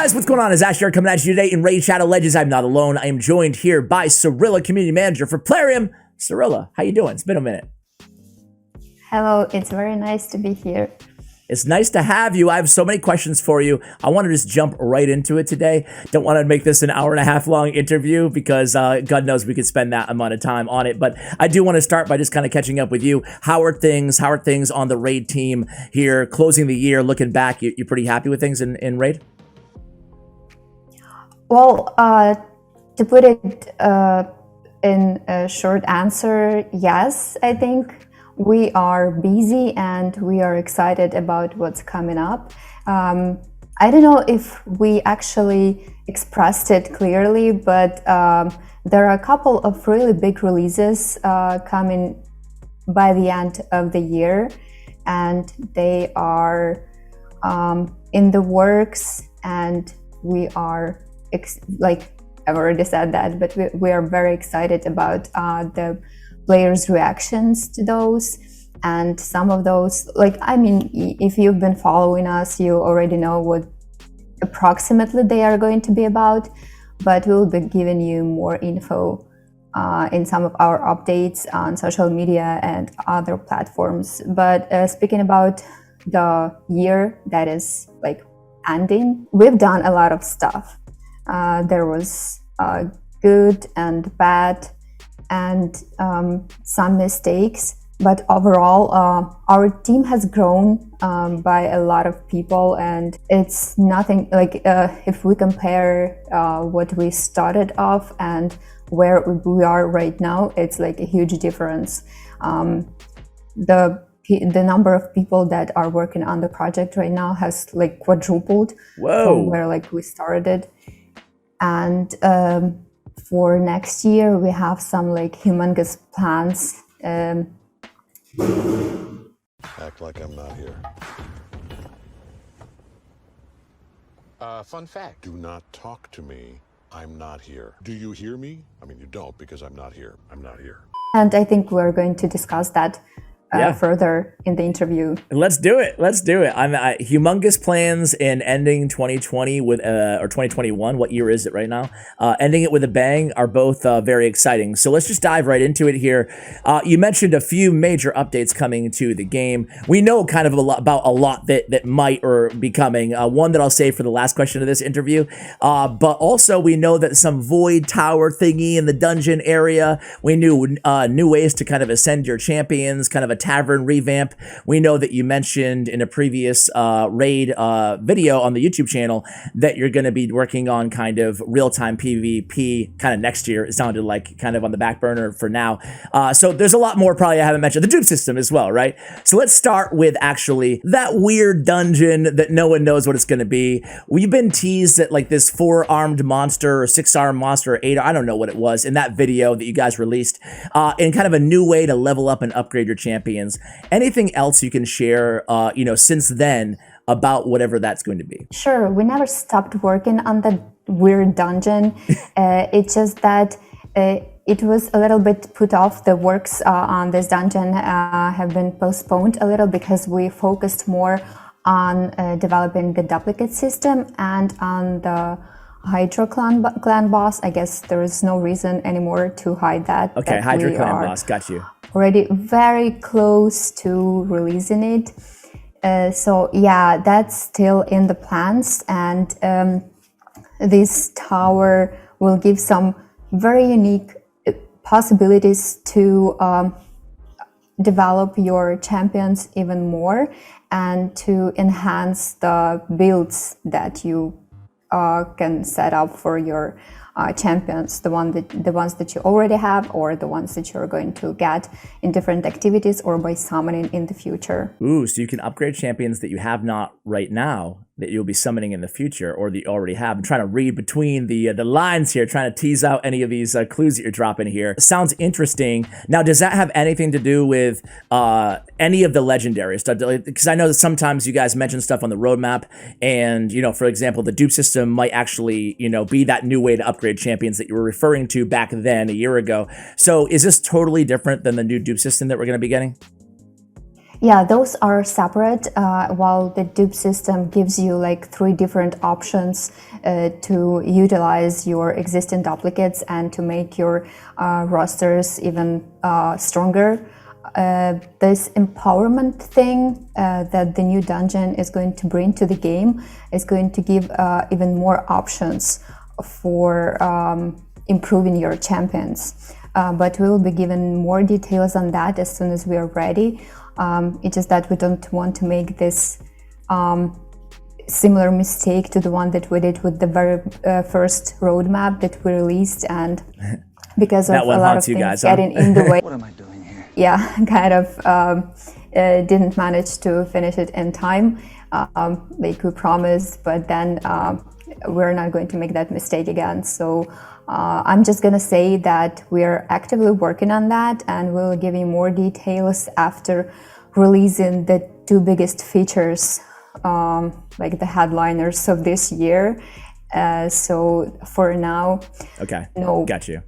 Guys, what's going on? It's Asher coming at you today in Raid Shadow Legends. I'm not alone. I am joined here by Cirilla, Community Manager for Plarium. Cirilla, how you doing? It's been a minute. Hello, it's very nice to be here. It's nice to have you. I have so many questions for you. I want to just jump right into it today. Don't want to make this an hour-and-a-half long interview because God knows we could spend that amount of time on it. But I do want to start by just kind of catching up with you. How are things? How are things on the Raid team here? Closing the year, looking back, you're pretty happy with things in Raid? Well, to put it in a short answer, yes, I think. We are busy and we are excited about what's coming up. I don't know if we actually expressed it clearly, but there are a couple of really big releases coming by the end of the year, and they are in the works, and we are, like I've already said that, but we are very excited about the players' reactions to those, and some of those, if you've been following us, you already know what approximately they are going to be about, but we'll be giving you more info in some of our updates on social media and other platforms. But speaking about the year that is ending, we've done a lot of stuff. There was good and bad, and some mistakes, but overall our team has grown by a lot of people, and it's nothing if we compare what we started off and where we are right now, it's like a huge difference. The number of people that are working on the project right now has quadrupled. Whoa. From where we started, and for next year, we have some humongous plans. Act like I'm not here. Fun fact. Do not talk to me. I'm not here. Do you hear me? I mean, you don't, because I'm not here. I'm not here. And I think we're going to discuss that further in the interview. Let's do it. Let's do it. Humongous plans in ending 2020 with or 2021. What year is it right now? Ending it with a bang are both very exciting. So let's just dive right into it here. You mentioned a few major updates coming to the game. We know kind of about a lot that might or be coming. One that I'll save for the last question of this interview. But also we know that some void tower thingy in the dungeon area. We knew new ways to kind of ascend your champions, kind of a tavern revamp. We know that you mentioned in a previous raid video on the YouTube channel that you're going to be working on kind of real-time PvP kind of next year. It sounded like kind of on the back burner for now. So there's a lot more probably I haven't mentioned. The Dupe system as well, right? So let's start with actually that weird dungeon that no one knows what it's going to be. We've been teased that this 4-armed monster or 6-armed monster or 8, I don't know what it was, in that video that you guys released, in kind of a new way to level up and upgrade your champions. Anything else you can share, since then about whatever that's going to be? Sure. We never stopped working on that weird dungeon. It's just that it was a little bit put off. The works on this dungeon have been postponed a little because we focused more on developing the duplicate system and on the Hydra Clan Boss. I guess there is no reason anymore to hide that. Okay, Hydra Clan Boss, got you. Already very close to releasing it. So yeah, that's still in the plans, and this tower will give some very unique possibilities to develop your champions even more and to enhance the builds that you can set up for your champions, the ones that you already have, or the ones that you're going to get in different activities or by summoning in the future. Ooh, so you can upgrade champions that you have not right now, that you'll be summoning in the future, or that you already have. I'm trying to read between the lines here, trying to tease out any of these clues that you're dropping here. Sounds interesting. Now, does that have anything to do with any of the legendary stuff? Because I know that sometimes you guys mention stuff on the roadmap, and for example, the Dupe system might actually be that new way to upgrade champions that you were referring to back then a year ago. So is this totally different than the new Dupe system that we're going to be getting? Yeah, those are separate. While the Dupe system gives you like 3 different options to utilize your existing duplicates and to make your rosters even stronger. This empowerment thing that the new dungeon is going to bring to the game is going to give even more options for improving your champions. But we will be given more details on that as soon as we are ready. It's just that we don't want to make this similar mistake to the one that we did with the very first roadmap that we released, and because of a lot of things getting in the way. What am I doing here? Yeah, kind of didn't manage to finish it in time, like we promised, but then we're not going to make that mistake again. So I'm just gonna say that we're actively working on that, and we'll give you more details after releasing the 2 biggest features, like the headliners of this year. So for now, okay, no, got you.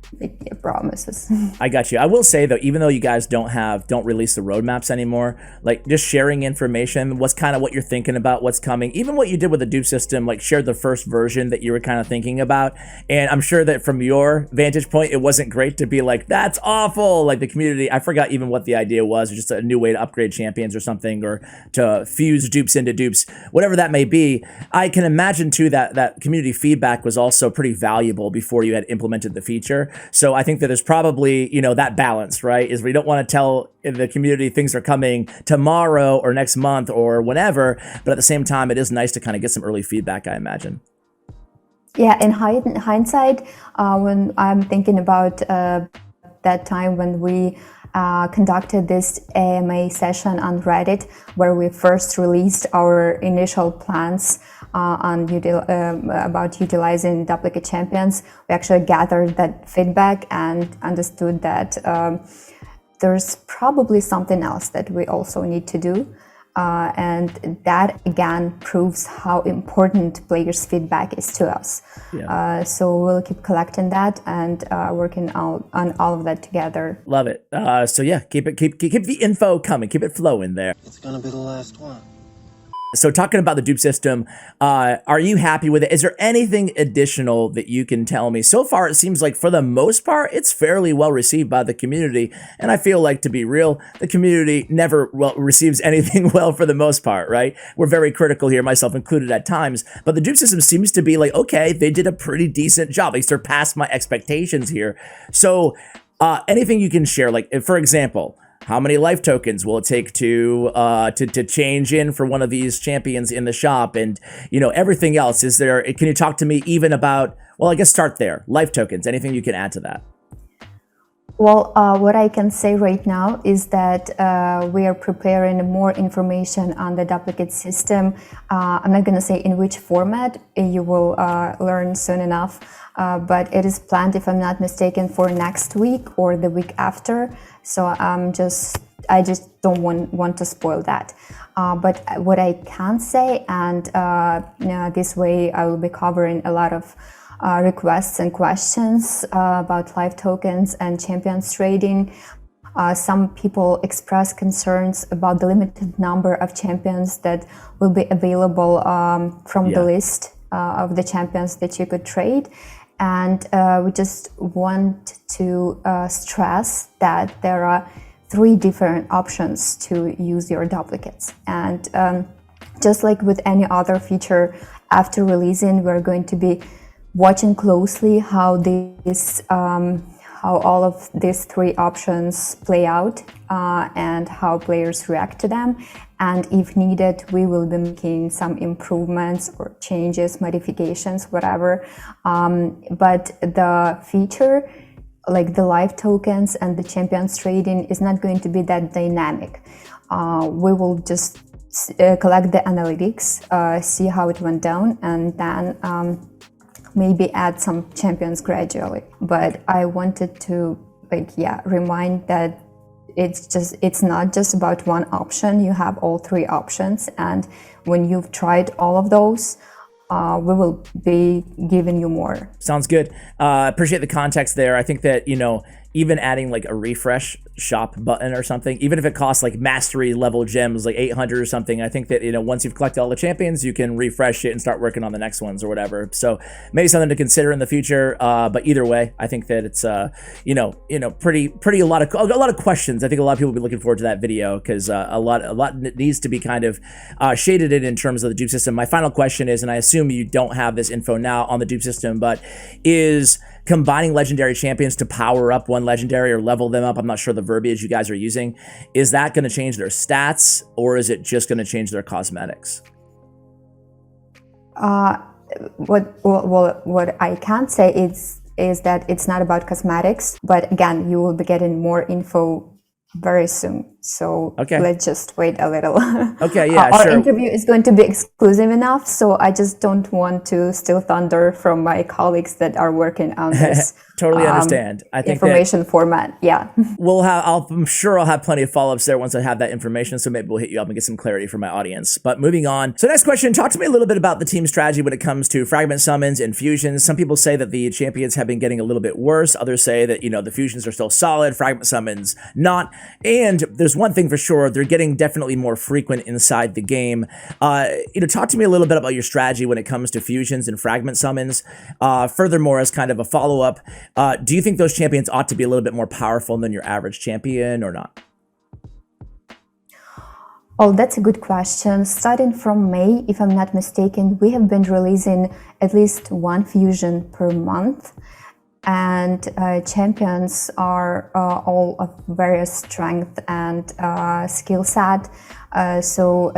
Promises. I got you. I will say though, even though you guys don't release the roadmaps anymore, like just sharing information, what's kind of what you're thinking about, what's coming, even what you did with the Dupe system, like shared the first version that you were kind of thinking about. And I'm sure that from your vantage point, it wasn't great to be like, that's awful. Like the community, I forgot even what the idea was, just a new way to upgrade champions or something, or to fuse dupes into dupes, whatever that may be. I can imagine too that community feedback was also pretty valuable before you had implemented the feature. So I think that there's probably, that balance, right? Is we don't want to tell the community things are coming tomorrow or next month or whenever, but at the same time, it is nice to kind of get some early feedback, I imagine. Yeah, in hindsight, when I'm thinking about that time when we conducted this AMA session on Reddit, where we first released our initial plans about utilizing duplicate champions, we actually gathered that feedback and understood that there's probably something else that we also need to do. And that again proves how important players' feedback is to us. Yeah. So we'll keep collecting that and working on all of that together. Love it. So yeah, keep the info coming, keep it flowing there. It's gonna be the last one. So talking about the Dupe system, are you happy with it? Is there anything additional that you can tell me? So far, it seems like for the most part, it's fairly well received by the community. And I feel like, to be real, the community never receives anything well for the most part, right? We're very critical here, myself included at times. But the Dupe system seems to be like, okay, they did a pretty decent job. They surpassed my expectations here. So anything you can share, like, for example, how many life tokens will it take to change in for one of these champions in the shop, and everything else? Can you talk to me even about, well, I guess start there, life tokens, anything you can add to that? Well, what I can say right now is that we are preparing more information on the duplicate system. I'm not going to say in which format, you will learn soon enough, but it is planned, if I'm not mistaken, for next week or the week after. So I just don't want to spoil that. But what I can say, and this way I will be covering a lot of requests and questions about live tokens and champions trading. Some people express concerns about the limited number of champions that will be available from the list of the champions that you could trade. And we just want to stress that there are 3 different options to use your duplicates. And just like with any other feature, after releasing, we're going to be watching closely how all of these 3 options play out and how players react to them. And if needed, we will be making some improvements or changes, modifications, whatever. But the feature, like the live tokens and the champions trading, is not going to be that dynamic. We will just collect the analytics, see how it went down, and then maybe add some champions gradually. But I wanted to remind that it's not just about one option. You have all 3 options, and when you've tried all of those, we will be giving you more. Sounds good. Appreciate the context there. I think that, even adding like a refresh shop button or something, even if it costs like mastery level gems, like 800 or something, I think that, once you've collected all the champions, you can refresh it and start working on the next ones or whatever. So maybe something to consider in the future. But either way, I think that it's, pretty a lot of questions. I think a lot of people will be looking forward to that video because a lot needs to be kind of shaded in terms of the dupe system. My final question is, and I assume you don't have this info now on the dupe system, but is combining legendary champions to power up one legendary or level them up, I'm not sure the verbiage you guys are using, is that going to change their stats or is it just going to change their cosmetics? What I can say is that it's not about cosmetics, but again, you will be getting more info very soon. So let's just wait a little. Okay, yeah, Our sure. interview is going to be exclusive enough, so I just don't want to steal thunder from my colleagues that are working on this. Totally understand. I think information format. Yeah. I'm sure I'll have plenty of follow-ups there once I have that information. So maybe we'll hit you up and get some clarity from my audience. But moving on. So next question, talk to me a little bit about the team strategy when it comes to fragment summons and fusions. Some people say that the champions have been getting a little bit worse. Others say that, the fusions are still solid, fragment summons not. And there's one thing for sure, they're getting definitely more frequent inside the game. Talk to me a little bit about your strategy when it comes to fusions and fragment summons. Furthermore, as kind of a follow-up, do you think those champions ought to be a little bit more powerful than your average champion or not? Oh, that's a good question. Starting from May, if I'm not mistaken, we have been releasing at least one fusion per month. And champions are all of various strength and skill set. So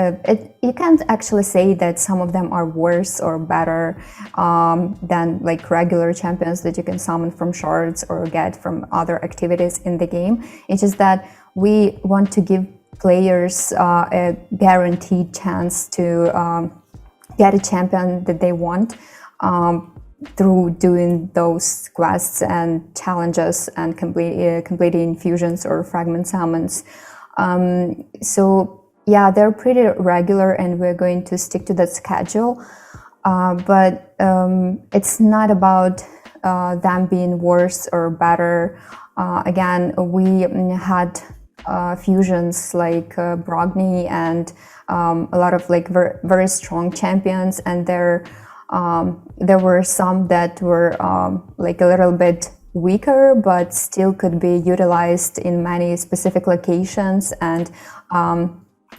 you can't actually say that some of them are worse or better than like regular champions that you can summon from shards or get from other activities in the game. It's just that we want to give players a guaranteed chance to get a champion that they want through doing those quests and challenges and completing fusions or fragment summons. So yeah, they're pretty regular and we're going to stick to that schedule. But it's not about them being worse or better. Again, we had fusions like Brogni and a lot of like very strong champions, and there were some that were like a little bit weaker, but still could be utilized in many specific locations. And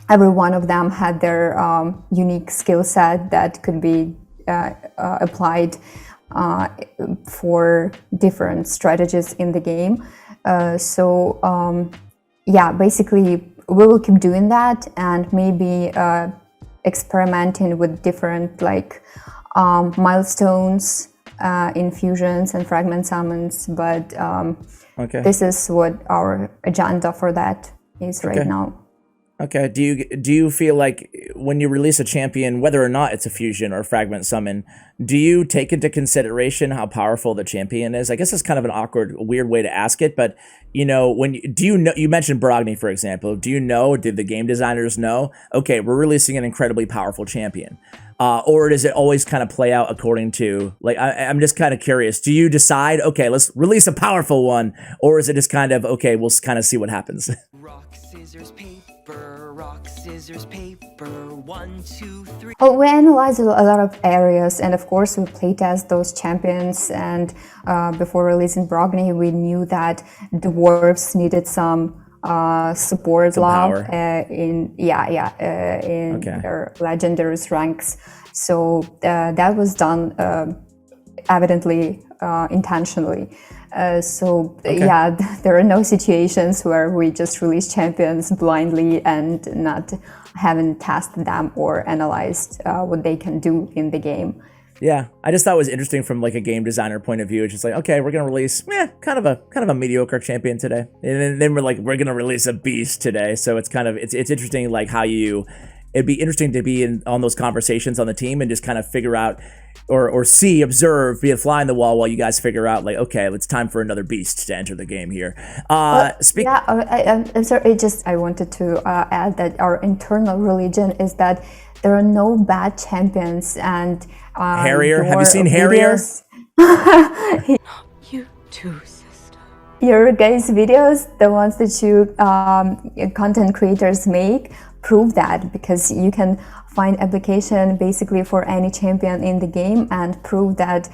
every one of them had their unique skill set that could be applied for different strategies in the game. Yeah, basically we will keep doing that and maybe experimenting with different like milestones in fusions and fragment summons, but this is what our agenda for that is right now. Okay. Do you feel like when you release a champion, whether or not it's a fusion or a fragment summon, do you take into consideration how powerful the champion is? I guess it's kind of an awkward, weird way to ask it, but you mentioned Brogni, for example. Did the game designers know, okay, we're releasing an incredibly powerful champion? Or does it always kind of play out according to, like, I'm just kind of curious. Do you decide, okay, let's release a powerful one? Or is it just kind of, okay, we'll kind of see what happens? Rock, scissors, paper, rock, scissors, paper, 1, 2, 3. Well, we analyze a lot of areas, and of course we playtest those champions. And before releasing Brogni, we knew that dwarves needed some support love in their legendary ranks. So that was done evidently intentionally. Yeah, there are no situations where we just release champions blindly and not haven't tested them or analyzed what they can do in the game. Yeah, I just thought it was interesting from like a game designer point of view. It's just like, okay, we're gonna release kind of a mediocre champion today, and then we're gonna release a beast today. So it's kind of it's interesting like how it'd be interesting to be on those conversations on the team and just kind of figure out or observe, be a fly in the wall while you guys figure out like, okay, it's time for another beast to enter the game here. I'm sorry. I wanted to add that our internal religion is that there are no bad champions. And Harrier, have you seen Harrier? Not you too, sister. your guys' videos, the ones that you content creators make, prove that, because you can find application basically for any champion in the game and prove that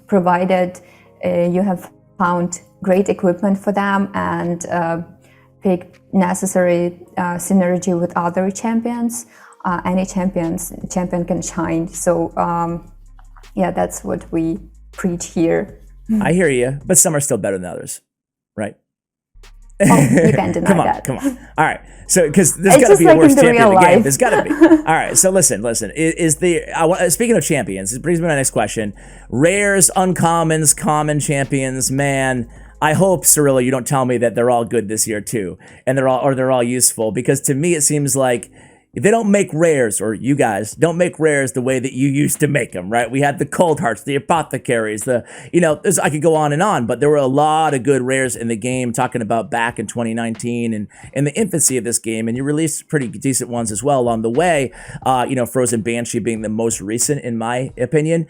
provided you have found great equipment for them and pick necessary synergy with other champions, any champion can shine. So yeah, that's what we preach here. I hear you, but some are still better than others, right? Oh, you can't deny that. Come on. All right. So, because there's got to be a worse champion in the game. There's got to be. All right. So listen. Speaking of champions, this brings me to my next question. Rares, uncommons, common champions, man. I hope, Cirilla, you don't tell me that they're all good this year too, and they're all useful, because to me it seems like if they don't make rares, or you guys don't make rares the way that you used to make them, right? We had the Cold Hearts, the Apothecaries, I could go on and on, but there were a lot of good rares in the game, talking about back in 2019 and in the infancy of this game, and you released pretty decent ones as well along the way, Frozen Banshee being the most recent in my opinion.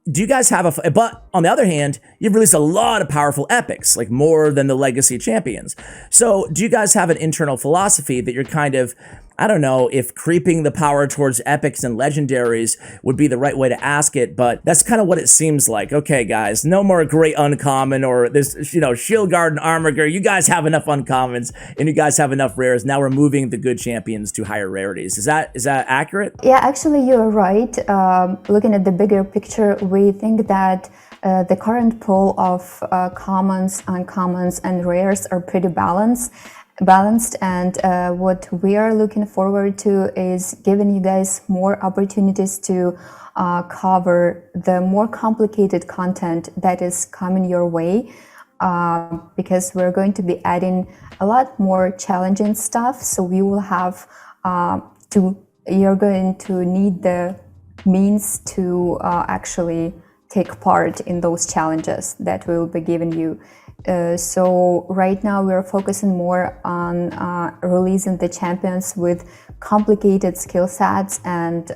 Do you guys have but on the other hand, you've released a lot of powerful epics, like more than the legacy champions. So do you guys have an internal philosophy that you're kind of, I don't know if creeping the power towards epics and legendaries would be the right way to ask it, but that's kind of what it seems like. Okay, guys, no more great uncommon or this, Shield Guard and Armor Guard. You guys have enough uncommons and you guys have enough rares. Now we're moving the good champions to higher rarities. Is that accurate? Yeah, actually, you're right. Looking at the bigger picture, we think that the current pool of commons, uncommons, and rares are pretty balanced, and what we are looking forward to is giving you guys more opportunities to cover the more complicated content that is coming your way, because we're going to be adding a lot more challenging stuff. So we will have you're going to need the means to actually take part in those challenges that we will be giving you. So right now we're focusing more on releasing the champions with complicated skill sets and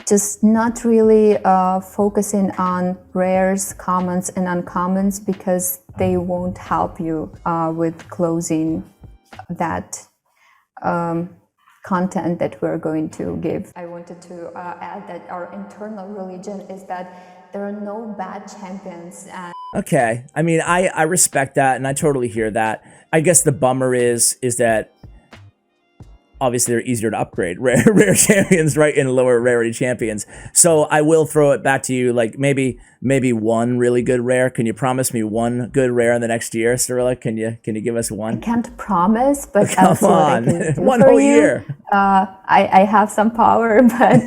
just not really focusing on rares, commons, and uncommons, because they won't help you with closing that content that we're going to give. I wanted to add that our internal religion is that there are no bad champions. Okay, I mean, I respect that, and I totally hear that. I guess the bummer is that obviously they're easier to upgrade, rare champions, right, and lower rarity champions. So I will throw it back to you, like maybe one really good rare. Can you promise me one good rare in the next year, Cirilla? Can you give us one? I can't promise, but come I'll see what I can do one for whole you. Year. I have some power, but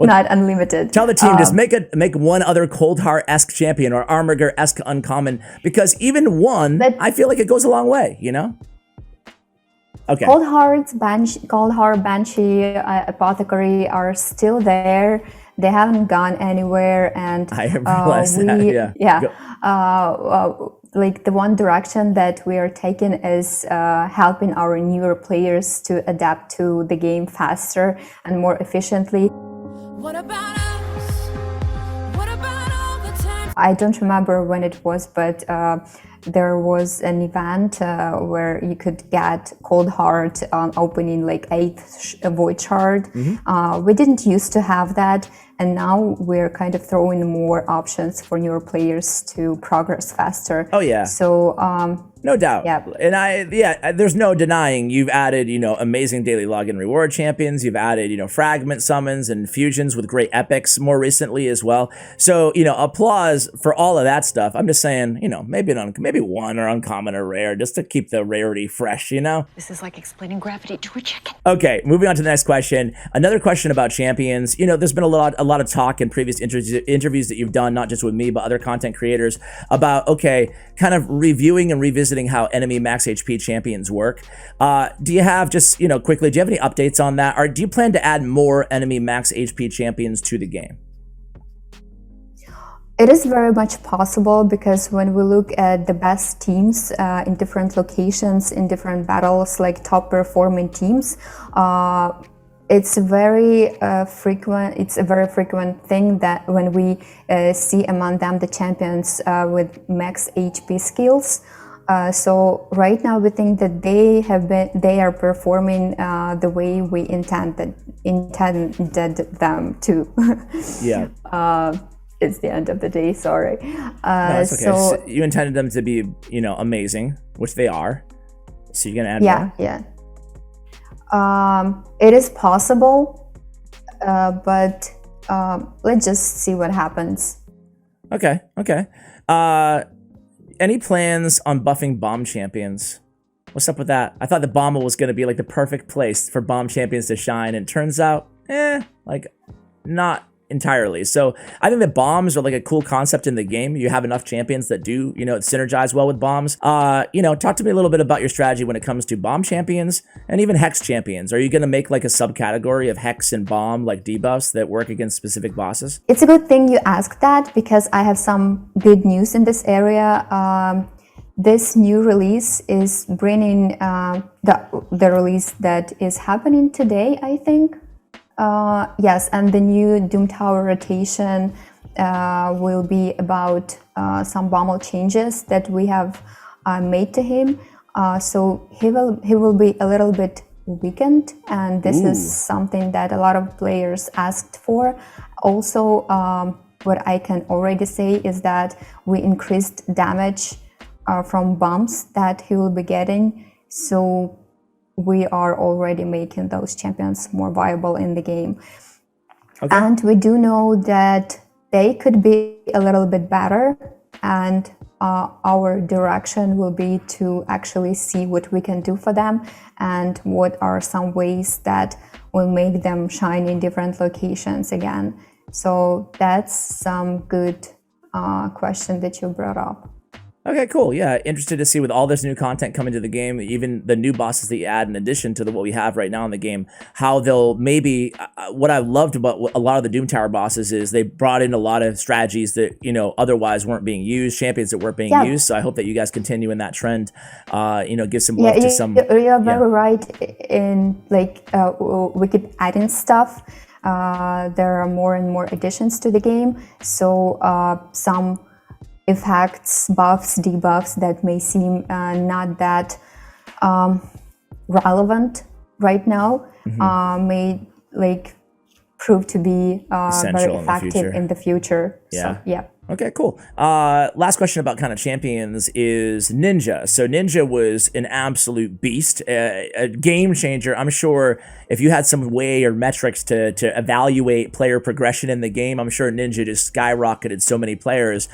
not unlimited. Tell the team, just make one other Cold Heart-esque champion or Armorger-esque uncommon, because even one, I feel like it goes a long way, Okay. Cold Heart, Banshee, Apothecary are still there. They haven't gone anywhere, and I realized that. Yeah. Like the one direction that we are taking is helping our newer players to adapt to the game faster and more efficiently. What about us? What about all the time? I don't remember when it was, but there was an event where you could get Cold Heart on opening like 8th Void Shard. Mm-hmm. We didn't used to have that, and now we're kind of throwing more options for newer players to progress faster. Oh yeah. So no doubt. Yeah. And there's no denying you've added, amazing daily login reward champions. You've added, fragment summons and fusions with great epics more recently as well. So, applause for all of that stuff. I'm just saying, maybe one or uncommon or rare, just to keep the rarity fresh, This is like explaining gravity to a chicken. Okay, moving on to the next question. Another question about champions. There's been a lot of talk in previous interviews that you've done, not just with me, but other content creators, about, kind of reviewing and revisiting how enemy max HP champions work. Do you have quickly, do you have any updates on that? Or do you plan to add more enemy max HP champions to the game? It is very much possible, because when we look at the best teams in different locations, in different battles, like top performing teams, it's very frequent. It's a very frequent thing that when we see among them the champions with max HP skills. So right now we think that they are performing the way we intended them to. Yeah. It's the end of the day. Sorry. No, that's okay. So you intended them to be, amazing, which they are. So you're gonna add more? Yeah. It is possible, but let's just see what happens. Okay. Any plans on buffing bomb champions? What's up with that? I thought the bomb was going to be like the perfect place for bomb champions to shine, and it turns out, not entirely. So I think that bombs are like a cool concept in the game. You have enough champions that do, synergize well with bombs. Talk to me a little bit about your strategy when it comes to bomb champions and even hex champions. Are you going to make like a subcategory of hex and bomb, like debuffs that work against specific bosses? It's a good thing you asked that, because I have some good news in this area. This new release is bringing the release that is happening today, I think. Yes, and the new Doom Tower rotation will be about some bomb changes that we have made to him. So he will be a little bit weakened, and this is something that a lot of players asked for. Also, what I can already say is that we increased damage from bombs that he will be getting. So we are already making those champions more viable in the game. Okay. And we do know that they could be a little bit better, and our direction will be to actually see what we can do for them and what are some ways that will make them shine in different locations again. So that's some good question that you brought up. Okay, cool. Yeah, interested to see with all this new content coming to the game, even the new bosses that you add in addition to what we have right now in the game, how they'll maybe, what I loved about a lot of the Doom Tower bosses is they brought in a lot of strategies that, otherwise weren't being used, champions that weren't being used. So I hope that you guys continue in that trend, give some love to some. You're very right in we keep adding stuff. There are more and more additions to the game. So some effects, buffs, debuffs that may seem not that relevant right now may prove to be very effective in the future. Yeah. So, yeah. Okay, cool. Last question about kind of champions is Ninja. So Ninja was an absolute beast, a game changer. I'm sure if you had some way or metrics to evaluate player progression in the game, I'm sure Ninja just skyrocketed so many players.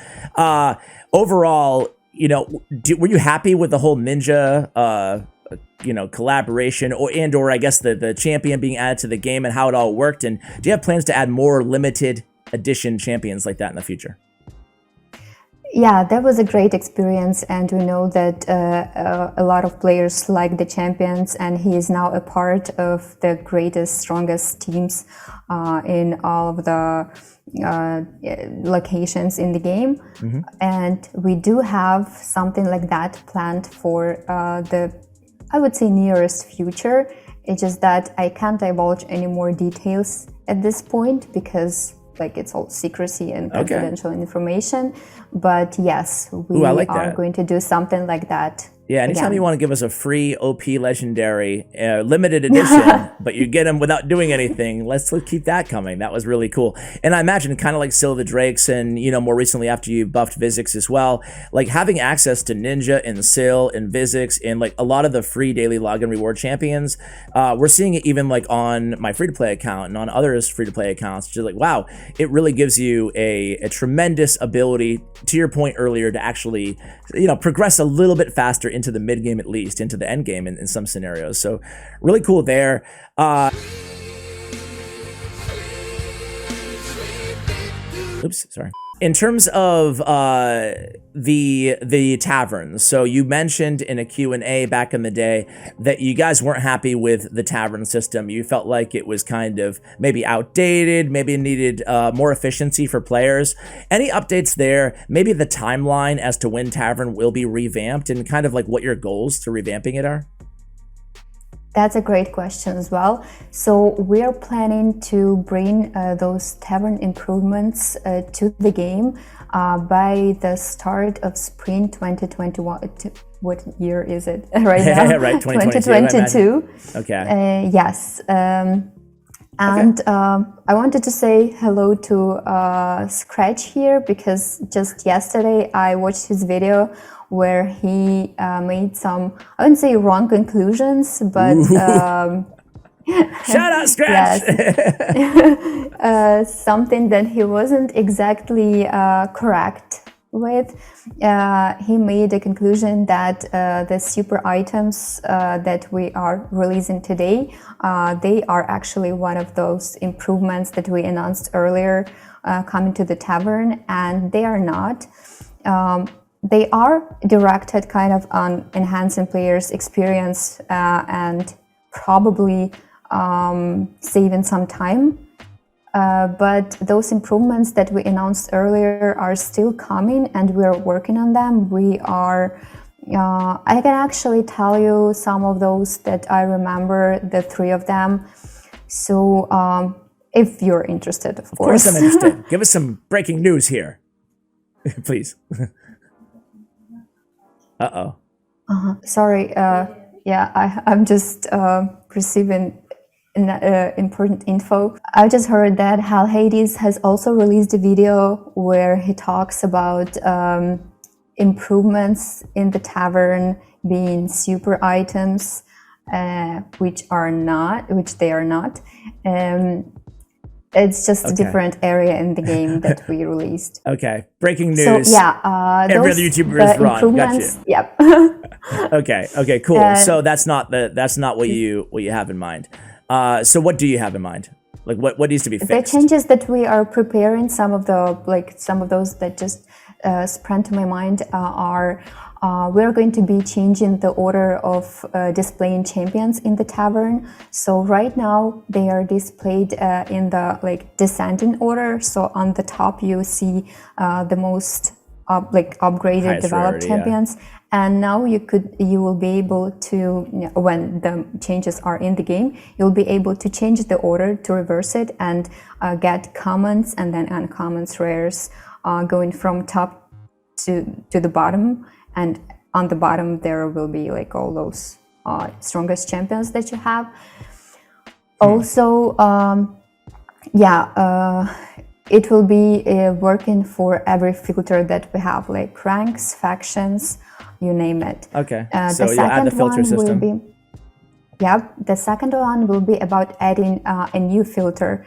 Overall, were you happy with the whole Ninja, collaboration or I guess the champion being added to the game and how it all worked? And do you have plans to add more limited edition champions like that in the future? Yeah, that was a great experience, and we know that a lot of players like the champions, and he is now a part of the greatest, strongest teams in all of the locations in the game. And we do have something like that planned for I would say, nearest future. It's just that I can't divulge any more details at this point because it's all secrecy and confidential information. But yes, we are going to do something like that. Yeah, anytime you want to give us a free OP legendary limited edition, but you get them without doing anything, let's keep that coming. That was really cool. And I imagine kind of like Cirilla the Drakes and, more recently after you buffed Vizix as well, having access to Ninja and Cirilla and Vizix and a lot of the free daily login reward champions, we're seeing it even on my free-to-play account and on others free-to-play accounts. Just wow, it really gives you a tremendous ability, to your point earlier, to actually, progress a little bit faster into the mid game, at least into the end game in some scenarios. So really cool there. Oops, sorry. In terms of the taverns, so you mentioned in a Q&A back in the day that you guys weren't happy with the tavern system. You felt like it was kind of maybe outdated, maybe needed more efficiency for players. Any updates there? Maybe the timeline as to when tavern will be revamped and kind of what your goals to revamping it are? That's a great question as well. So we are planning to bring those tavern improvements to the game by the start of spring 2021. What year is it right now? Right, 2022. Okay. Yes. And I wanted to say hello to Scratch here, because just yesterday I watched his video where he made some, I wouldn't say wrong conclusions, but shout out Scratch. Yes. Something that he wasn't exactly correct with. He made a conclusion that the super items that we are releasing today, they are actually one of those improvements that we announced earlier coming to the tavern, and they are not. They are directed kind of on enhancing players' experience and probably saving some time. But those improvements that we announced earlier are still coming, and we're working on them. We are, I can actually tell you some of those that I remember, the 3 of them. So if you're interested, of course. Of course I'm interested. Give us some breaking news here, please. Uh-oh. Sorry, yeah, I'm just receiving important info. I just heard that Hal Hades has also released a video where he talks about improvements in the tavern being super items, which they are not. It's just a different area in the game that we released. Okay, breaking news. So yeah, every other YouTuber is wrong. Gotcha. Yep. Okay, cool. So that's not what you have in mind. So what do you have in mind? Like what needs to be fixed? The changes that we are preparing, some of those that just sprang to my mind are we're going to be changing the order of displaying champions in the tavern. So right now they are displayed in the descending order. So on the top you see the most upgraded, highest developed rarity, champions. Yeah. And now you will be able to, when the changes are in the game, you'll be able to change the order to reverse it and get commons and then uncommons, rares, going from top to the bottom. And on the bottom there will be all those strongest champions that you have. Also, it will be working for every filter that we have, like ranks, factions, you name it. Okay, so you add the filter system. The second one will be about adding a new filter,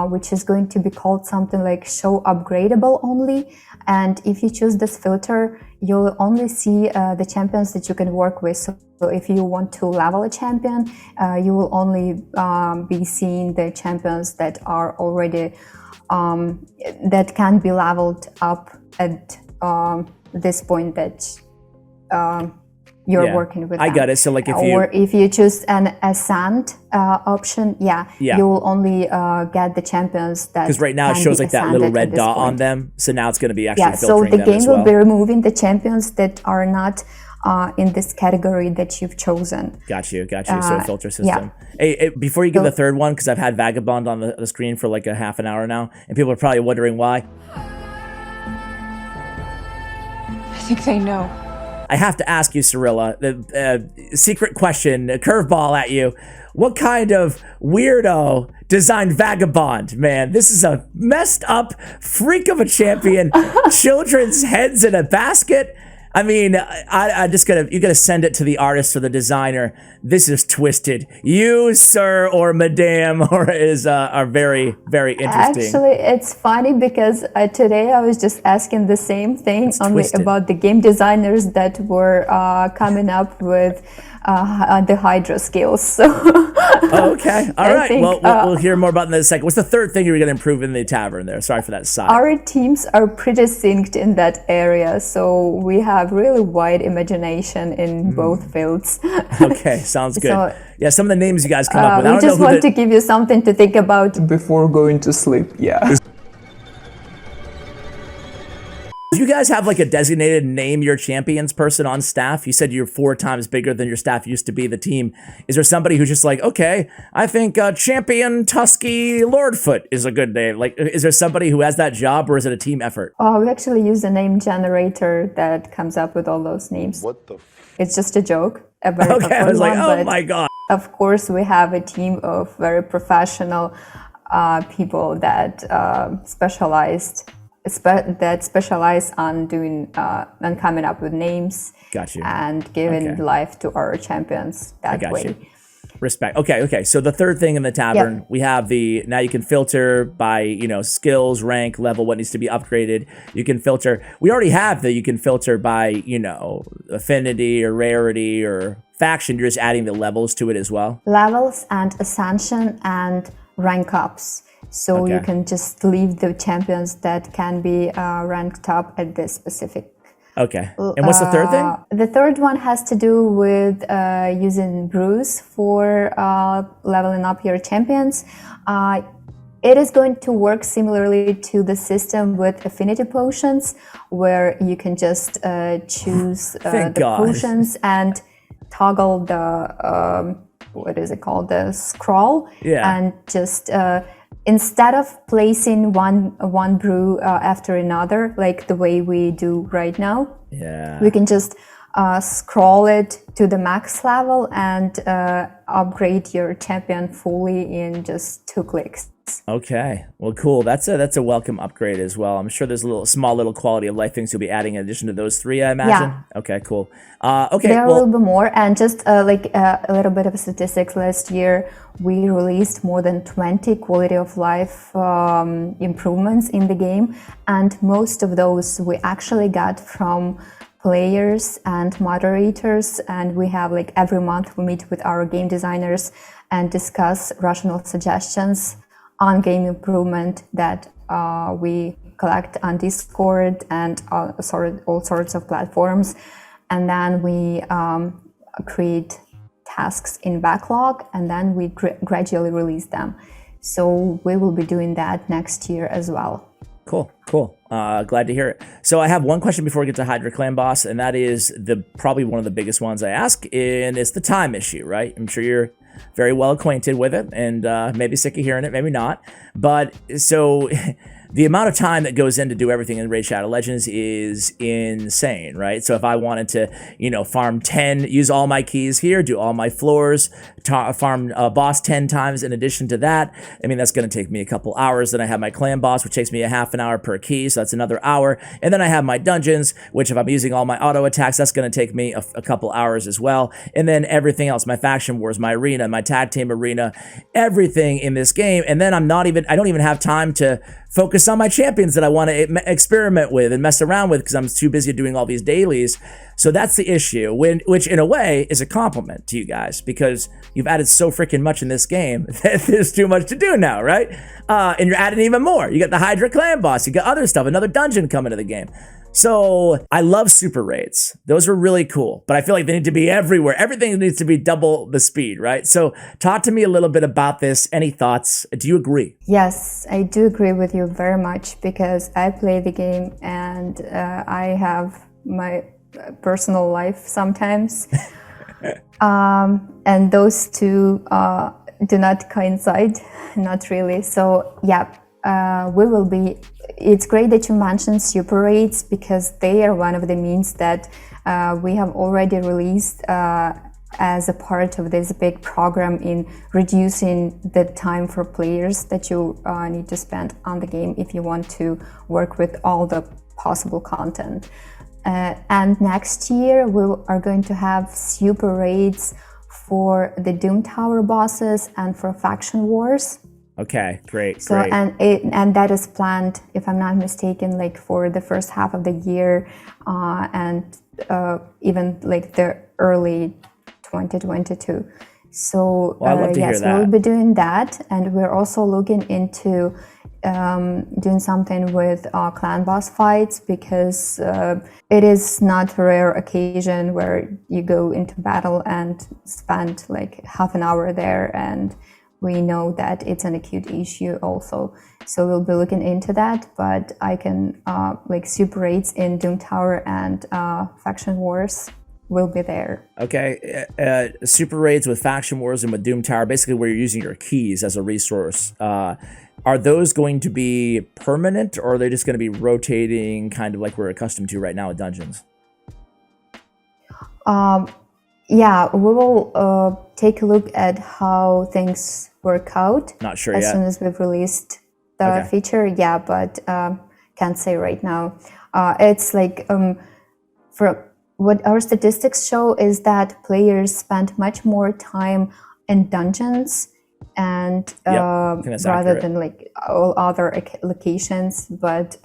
which is going to be called something like show upgradable only. And if you choose this filter, you'll only see the champions that you can work with. So if you want to level a champion, you will only be seeing the champions that are already that can be leveled up at this point that you're working with. I got it. So if you choose an ascent option, you'll only get the champions that. Because right now it shows that little red dot on them. So now it's going to be actually filtering so the them game as well. will be removing the champions that are not in this category that you've chosen. Got you. So a filter system. Hey, before you give the third one, because I've had Vagabond on the screen for a half an hour now, and people are probably wondering why. I think they know. I have to ask you, Cirilla, the secret question, a curveball at you. What kind of weirdo designed Vagabond, man? This is a messed up freak of a champion. Children's heads in a basket. I mean, you gotta send it to the artist or the designer. This is twisted. You, sir, or madame, are very, very interesting. Actually, it's funny because today I was just asking the same thing only about the game designers that were coming up with the Hydra skills. So okay, all right. Well, we'll hear more about that in a second. What's the third thing you were going to improve in the tavern there? Sorry for that side. Our teams are pretty synced in that area, so we have really wide imagination in both fields. Okay, sounds good. So, some of the names you guys come up with. We just want to give you something to think about before going to sleep. Yeah. you guys have like a designated name your champions person on staff? You said you're 4 times bigger than your staff used to be, the team. Is there somebody who's just like, okay, I think Champion Tusky Lordfoot is a good name? Like, is there somebody who has that job, or is it a team effort? We actually use a name generator that comes up with all those names. What the It's just a joke. A very Okay, I was like, one, oh but my God. Of course, we have a team of very professional people that specialize on doing and coming up with names. Got you. And giving life to our champions that way. You. Respect. Okay. So the third thing in the tavern, we have now you can filter by, skills, rank, level, what needs to be upgraded. You can filter. We already have you can filter by, affinity or rarity or faction. You're just adding the levels to it as well. Levels and ascension and rank ups. So you can just leave the champions that can be ranked up at this specific. Okay. And what's the third thing? The third one has to do with using brews for leveling up your champions. It is going to work similarly to the system with affinity potions, where you can just choose the potions and toggle the, what is it called, the scroll. Yeah. And just... instead of placing one brew after another, like the way we do right now, we can just scroll it to the max level and upgrade your champion fully in just 2 clicks. Okay, well, cool. That's a welcome upgrade as well. I'm sure there's small little quality of life things you'll be adding in addition to those 3, I imagine. Yeah. Okay, cool. Okay, there are a little bit more, and just a little bit of statistics. Last year, we released more than 20 quality of life improvements in the game, and most of those we actually got from players and moderators. And we have every month we meet with our game designers and discuss rational suggestions on game improvement that we collect on Discord and all sorts of platforms. And then we create tasks in backlog, and then we gradually release them. So we will be doing that next year as well. Cool. Glad to hear it. So I have one question before we get to Hydra Clan Boss, and that is probably one of the biggest ones I ask, and it's the time issue, right? I'm sure you're very well acquainted with it, and maybe sick of hearing it, maybe not. But so the amount of time that goes in to do everything in Raid Shadow Legends is insane, right? So if I wanted to, farm 10, use all my keys here, do all my floors, farm boss 10 times in addition to that, I mean, that's going to take me a couple hours. Then I have my clan boss, which takes me a half an hour per key, so that's another hour. And then I have my dungeons, which if I'm using all my auto attacks, that's going to take me a couple hours as well. And then everything else, my faction wars, my arena, my tag team arena, everything in this game. And then I don't even have time to focus on my champions that I want to experiment with and mess around with because I'm too busy doing all these dailies. So that's the issue, which in a way is a compliment to you guys because you've added so freaking much in this game that there's too much to do now, right? And you're adding even more. You got the Hydra Clan Boss, you got other stuff, another dungeon coming to the game. So I love super raids. Those are really cool, but I feel like they need to be everywhere. Everything needs to be double the speed, right? So talk to me a little bit about this. Any thoughts? Do you agree? Yes, I do agree with you very much because I play the game and I have my personal life sometimes. And those two do not coincide, not really. So yeah, we will be. It's great that you mentioned super raids because they are one of the means that we have already released as a part of this big program in reducing the time for players that you need to spend on the game if you want to work with all the possible content. And next year we are going to have super raids for the Doom Tower bosses and for faction wars. Okay, great. So great. and that is planned, if I'm not mistaken, like for the first half of the year, and even like the early 2022. So Well, I'd love to hear that. we'll be doing that, and we're also looking into doing something with clan boss fights because it is not a rare occasion where you go into battle and spend like half an hour there and we know that it's an acute issue also. So we'll be looking into that, but I can, like super raids in Doom Tower and Faction Wars will be there. Okay, super raids with Faction Wars and with Doom Tower, basically where you're using your keys as a resource. Are those going to be permanent, or are they just going to be rotating, kind of like we're accustomed to right now with dungeons? Yeah, we will take a look at how things work out. Not sure as yet. soon as we've released the feature. Yeah, but can't say right now. It's like for what our statistics show is that players spend much more time in dungeons and rather accurate. than like all other locations. But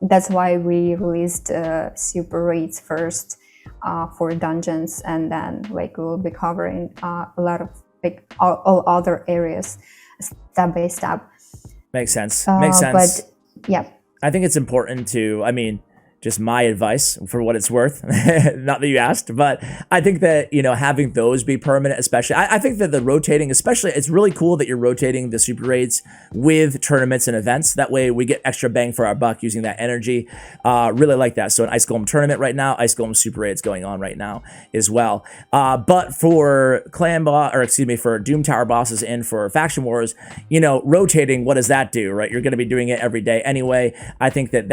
that's why we released super raids first for dungeons, and then like we'll be covering a lot of like all other areas step by step. Makes sense. Makes sense. But yeah, I think it's important to, I mean, just my advice for what it's worth, not that you asked, but I think that, you know, having those be permanent, especially, I think that the rotating, especially, it's really cool that you're rotating the super raids with tournaments and events. That way we get extra bang for our buck using that energy. Really like that. So an Ice Golem tournament right now, Ice Golem super raids going on right now as well. But for for Doom Tower bosses and for Faction Wars, you know, rotating, what does that do, right? You're going to be doing it every day anyway. I think that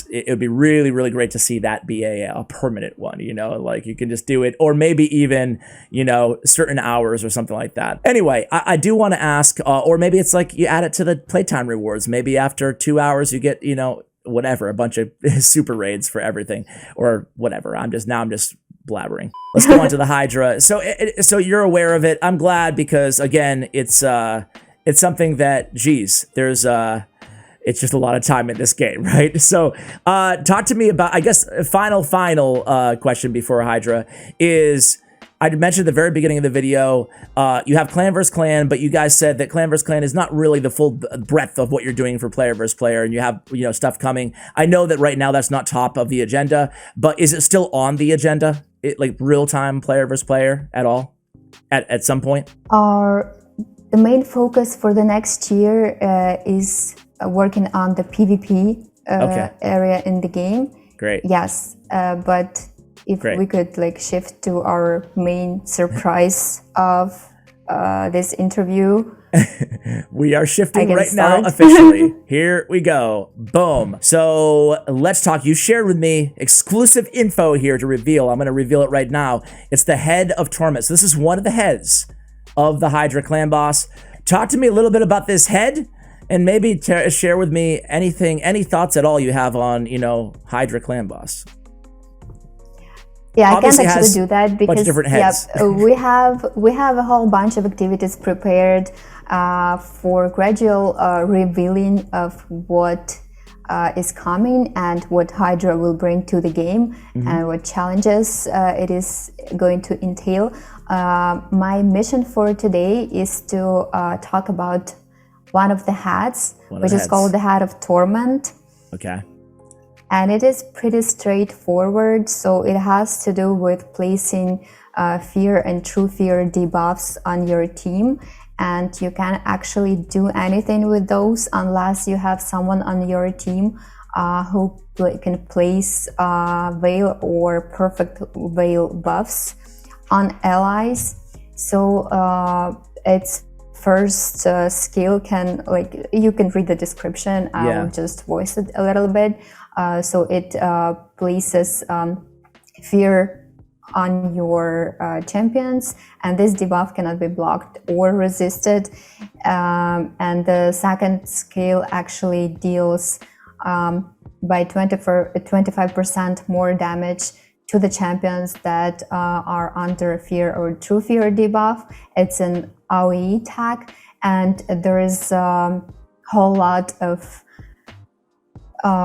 it would be really great to see that be a permanent one, you know, like you can just do it, or maybe even, you know, certain hours or something like that. Anyway, I do want to ask, or maybe it's like you add it to the playtime rewards. Maybe after 2 hours you get, you know, whatever, a bunch of super raids for everything or whatever. I'm just blabbering. Let's go on to the Hydra. So you're aware of it. I'm glad, because again, it's something that, geez, it's just a lot of time in this game, right? So talk to me about, I guess, final question before Hydra is, I mentioned at the very beginning of the video, you have clan versus clan, but you guys said that clan versus clan is not really the full breadth of what you're doing for player versus player, and you have, you know, stuff coming. I know that right now that's not top of the agenda, but is it still on the agenda? Like real-time player versus player at all? At some point? The main focus for the next year is working on the PvP area in the game. Great. Yes, but if we could like shift to our main surprise of this interview. We are shifting right now officially. Here we go. Boom. So let's talk. You shared with me exclusive info here to reveal. I'm going to reveal it right now. It's the head of Torment. So this is one of the heads of the Hydra Clan Boss. Talk to me a little bit about this head, and maybe share with me any thoughts at all you have on, you know, Hydra Clan Boss. Yeah, Obviously I can't actually do that because we have a whole bunch of activities prepared for gradual revealing of what is coming and what Hydra will bring to the game, and what challenges it is going to entail. My mission for today is to talk about one of the hats, which is called the Hat of Torment. Okay. And it is pretty straightforward. So it has to do with placing fear and true fear debuffs on your team. And you can't actually do anything with those unless you have someone on your team who can place Veil or Perfect Veil buffs on allies. So it's first skill can, like, you can read the description. I'll just voice it a little bit. So it places fear on your champions, and this debuff cannot be blocked or resisted. And the second skill actually deals by 25% more damage to the champions that are under fear or true fear debuff. It's an AoE attack, and there is a whole lot of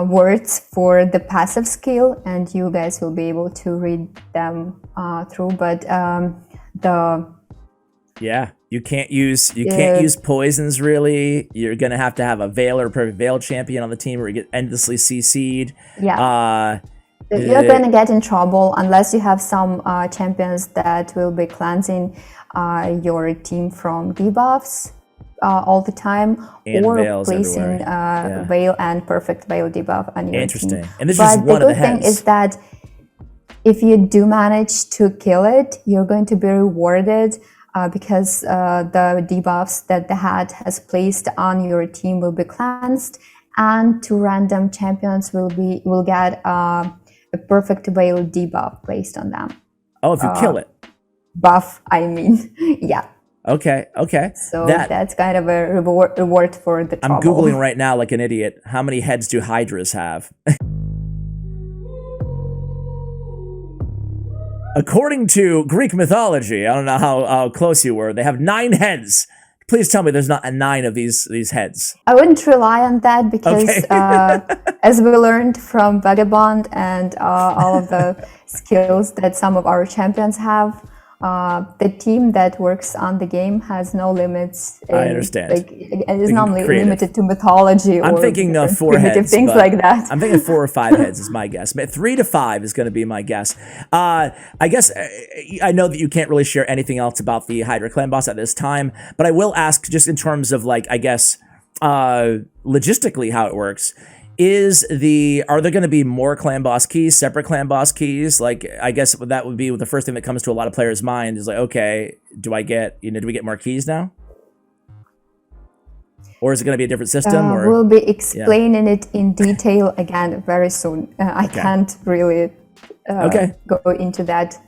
words for the passive skill, and you guys will be able to read them through. But you can't use poisons really. You're gonna have to have a Veil or Perfect Veil champion on the team, or you get endlessly CC'd. You're gonna get in trouble unless you have some champions that will be cleansing your team from debuffs. all the time, And or veils placing everywhere. veil and perfect veil debuff on your Interesting. team. And this is but just one the of the good thing heads. is that if you do manage to kill it, you're going to be rewarded because the debuffs that the hat has placed on your team will be cleansed, and 2 random champions will get a perfect veil debuff placed on them. Oh, if you kill it. Buff, I mean, yeah. Okay. So that's kind of a reward for the trouble. I'm Googling right now like an idiot. How many heads do Hydras have? According to Greek mythology, I don't know how close you were, they have 9 heads. Please tell me there's not a 9 of these heads. I wouldn't rely on that because, as we learned from Vagabond and all of the skills that some of our champions have, the team that works on the game has no limits. I understand. Like, it is not creative. limited to mythology I'm or thinking 4 primitive heads. things but like that. I'm thinking 4 or 5 heads is my guess. 3 to 5 is going to be my guess. I guess I know that you can't really share anything else about the Hydra Clan Boss at this time, but I will ask just in terms of like, I guess, logistically how it works. Are there going to be more clan boss keys, separate clan boss keys? Like, I guess that would be the first thing that comes to a lot of players' mind is like, okay, do we get more keys now? Or is it going to be a different system? Or We'll be explaining it in detail again very soon. I can't really go into that.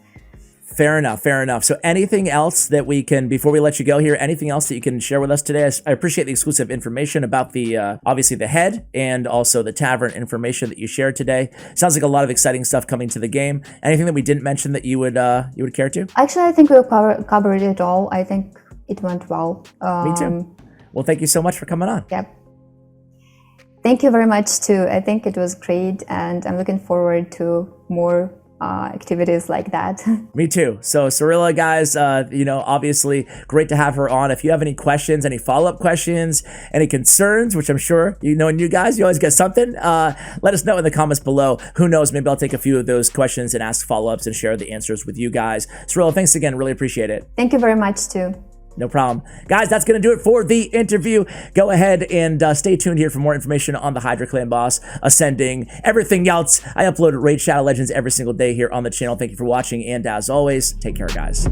Fair enough. So anything else that we can, before we let you go here, anything else that you can share with us today? I appreciate the exclusive information about the, obviously the head and also the tavern information that you shared today. Sounds like a lot of exciting stuff coming to the game. Anything that we didn't mention that you would care to? Actually, I think we covered it all. I think it went well. Me too. Well, thank you so much for coming on. Yep. Thank you very much too. I think it was great, and I'm looking forward to more activities like that. Me too. So Cirilla, guys, obviously great to have her on. If you have any questions, any follow-up questions, any concerns, which I'm sure and you guys, you always get something, let us know in the comments below. Who knows, maybe I'll take a few of those questions and ask follow-ups and share the answers with you guys. Cirilla, thanks again. Really appreciate it. Thank you very much too. No problem. Guys, that's going to do it for the interview. Go ahead and stay tuned here for more information on the Hydra Clan Boss, Ascending, everything else. I upload Raid Shadow Legends every single day here on the channel. Thank you for watching, and as always, take care, guys.